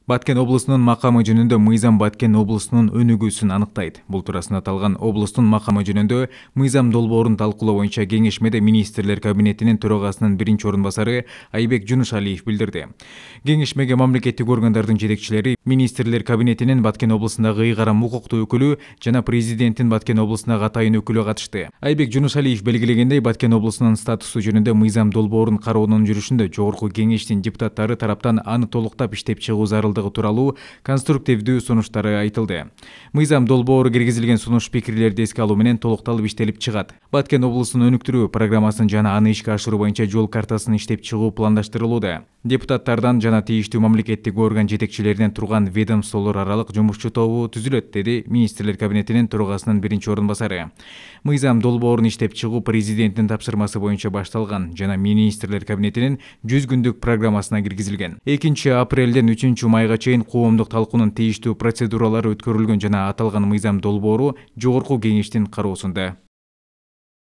Баткен облусунун макамы жөнүндө мыйзам Баткен облусунун өнүгүүсүн аныктайт. Бул туурасында аталган облустун макамы жөнүндө мыйзам долбоорун талкуулоо боюнча кеңешмеде министрлер кабинетинин төрагасынын биринчи орун басары Айбек Жунушалиев билдирди. Кеңешмеге мамлекеттик органдардын жетекчилери, министрлер кабинетинин Баткен облусундагы ыйгарым укуктуу өкүлү жана президенттин Баткен облусундагы атайын өкүлү катышты. Айбек Жунушалиев белгилегендей, Баткен облусунун статусу жөнүндө мыйзам долбоорун кароонун жүрүшүндө жогорку кеңештин депутаттары тараптан аны толуктап иштеп чыгуу зарылдыгы тууралуу конструктивдүү сунуштары айтылды. Мыйзам долбоору киргизилген сунуш пикирлерди эске алуу менен толукталып иштелип чыгат. Баткен облусун өнүктүрүү программасын жана аны ишке ашыруу боюнча жол картасын иштеп чыгуу пландаштырылууда. Депутаттардан жана тийиштүү мамлекеттик орган жетекчилеринен турган ведомстволор аралык жумушчу тобу түзүлөт, деди министрлер кабинетинин төрагасынын биринчи орун басары. Мыйзам долбоорун иштеп чыгуу президенттин тапшырмасы боюнча башталган жана министрлер кабинетинин 100 күндүк программасына киргизилген. 2 апрелден 3 майга чейин коомдук талкуунун тийиштүү процедуралары өткөрүлгөн жана аталган мыйзам долбоору жогорку кеңештин кароосунда.